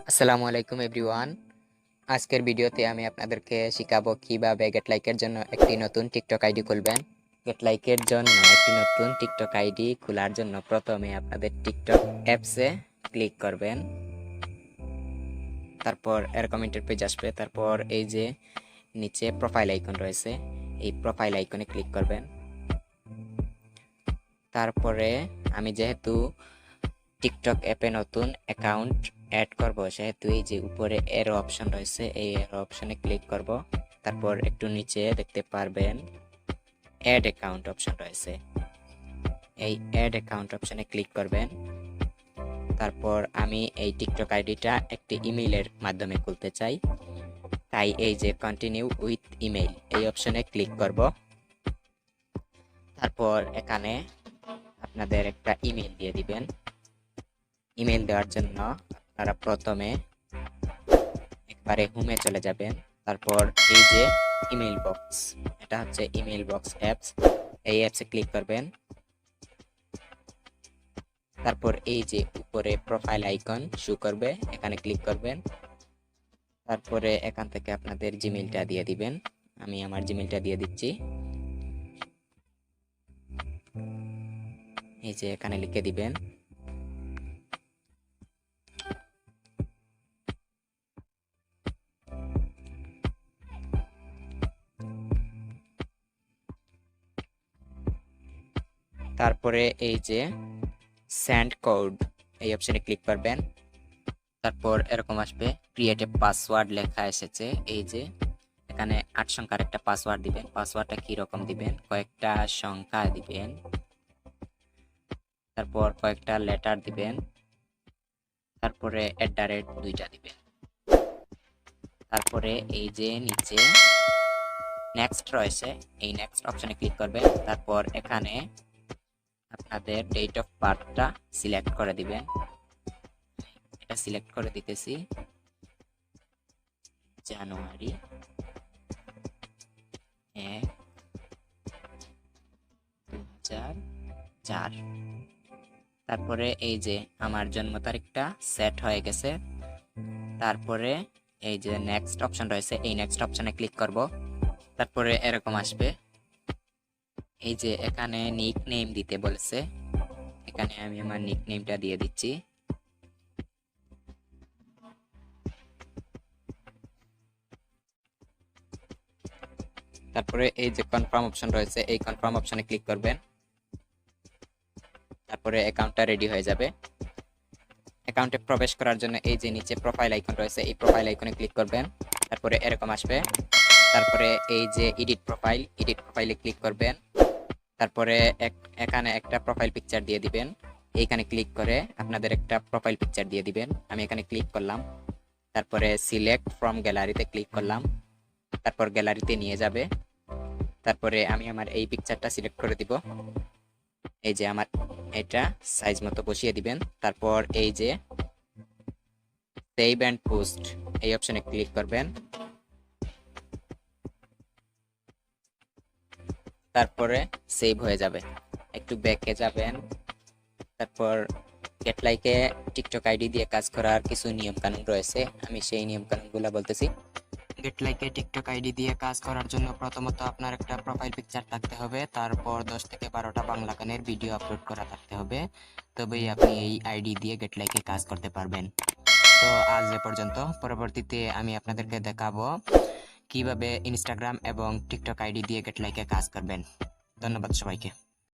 আসসালামু আলাইকুম এভরিওয়ান। আজকের ভিডিওতে আমি আপনাদেরকে শিখাবো কিভাবে গেটলাইকের জন্য একটি নতুন টিকটক আইডি খুলবেন। গেটলাইকের জন্য একটি নতুন টিকটক আইডি খোলার জন্য প্রথমে আপনাদের টিকটক অ্যাপসে ক্লিক করবেন। তারপর এরকম ইন্টারপেজ আসবে। তারপর এই যে নিচে প্রোফাইল আইকন রয়েছে, এই প্রোফাইল আইকনে ক্লিক করবেন। তারপরে আমি যেহেতু টিকটক অ্যাপে নতুন অ্যাকাউন্ট অ্যাড করব, সেহেতু এই যে উপরে এরো অপশন রয়েছে, এই এরো অপশনে ক্লিক করব। তারপর একটু নিচে দেখতে পারবেন অ্যাড অ্যাকাউন্ট অপশন রয়েছে, এই অ্যাড অ্যাকাউন্ট অপশনে ক্লিক করবেন। তারপর আমি এই টিকটক আইডিটা একটি ইমেইলের মাধ্যমে খুলতে চাই, তাই এই যে কন্টিনিউ উইথ ইমেইল এই অপশনে ক্লিক করব। তারপর এখানে আপনাদের একটা ইমেইল দিয়ে দিবেন। ইমেল দেওয়ার জন্য আপনারা প্রথমে একবারে হোমে চলে যাবেন। তারপর এই যে ইমেল বক্স, এটা হচ্ছে ইমেল বক্স অ্যাপস, এই অ্যাপসে ক্লিক করবেন। তারপর এই যে উপরে প্রোফাইল আইকন শো করবে, এখানে ক্লিক করবেন। তারপরে এখান থেকে আপনাদের জিমেইলটা দিয়ে দিবেন। আমি আমার জিমেইলটা দিয়ে দিচ্ছি, এই যে এখানে লিখে দিবেন। তারপরে এই যে সেন্ড কোড এই অপশনে ক্লিক করবেন। তারপর এরকম আসবে ক্রিয়েট এ পাসওয়ার্ড লেখা এসেছে, এই যে এখানে 8 সংখ্যার একটা পাসওয়ার্ড দিবেন। পাসওয়ার্ডটা কি রকম দিবেন, কয়েকটা সংখ্যা দিবেন, তারপর কয়েকটা লেটার দিবেন, তারপরে @2টা দিবেন। তারপরে এই যে নিচে নেক্সট রয়েছে, এই নেক্সট অপশনে ক্লিক করবেন। তারপর এখানে আপনাদের ডেট অফ বার্থটা সিলেক্ট করে দিবেন, এটা সিলেক্ট করে দিতেছি জানুয়ারি 1, 2004। তারপরে এই যে আমার জন্ম তারিখটা সেট হয়ে গেছে। তারপরে এই যে নেক্সট অপশন রয়েছে, এই নেক্সট অপশনে ক্লিক করব। তারপরে এরকম আসবে, এই যে এখানে নিক নেম দিতে বলেছে, এখানে আমি আমার নিক নেমটা দিয়ে দিচ্ছি। তারপরে এই যে কনফার্ম অপশন রয়েছে, এই কনফার্ম অপশনে ক্লিক করবেন। তারপরে অ্যাকাউন্টটা রেডি হয়ে যাবে। অ্যাকাউন্টে প্রবেশ করার জন্য এই যে নিচে প্রোফাইল আইকন রয়েছে, এই প্রোফাইল আইকনে ক্লিক করবেন। তারপরে এরকম আসবে। তারপরে এই যে এডিট প্রোফাইলে ক্লিক করবেন। তারপরে এখানে একটা প্রোফাইল পিকচার দিয়ে দিবেন, এইখানে ক্লিক করে আপনাদের একটা প্রোফাইল পিকচার দিয়ে দিবেন। আমি এখানে ক্লিক করলাম। তারপরে সিলেক্ট ফ্রম গ্যালারিতে ক্লিক করলাম। তারপর গ্যালারিতে নিয়ে যাবে। তারপরে আমি আমার এই পিকচারটা সিলেক্ট করে দিব, এই যে আমার এটা সাইজ মতো বসিয়ে দিবেন। তারপর এই যে সেভ অ্যান্ড পোস্ট এই অপশনে ক্লিক করবেন। তারপরে সেভ হয়ে যাবে। একটু ব্যাকে যাবেন। তারপর গেটলাইকে টিকটক আইডি দিয়ে কাজ করার কিছু নিয়ম কানুন রয়েছে, আমি সেই নিয়ম কানুনগুলো বলতেছি। গেটলাইকে টিকটক আইডি দিয়ে কাজ করার জন্য প্রথমত আপনার একটা প্রোফাইল পিকচার থাকতে হবে, তারপর 10 থেকে 12টা বাংলা গানের ভিডিও আপলোড করা থাকতে হবে, তবেই আপনি এই আইডি দিয়ে গেটলাইকে কাজ করতে পারবেন। তো আজ এ পর্যন্ত, পরবর্তীতে আমি আপনাদেরকে দেখাবো কিভাবে ইনস্টাগ্রাম এবং টিকটক আইডি দিয়ে গেটলাইকে কাজ করবেন। ধন্যবাদ সবাইকে।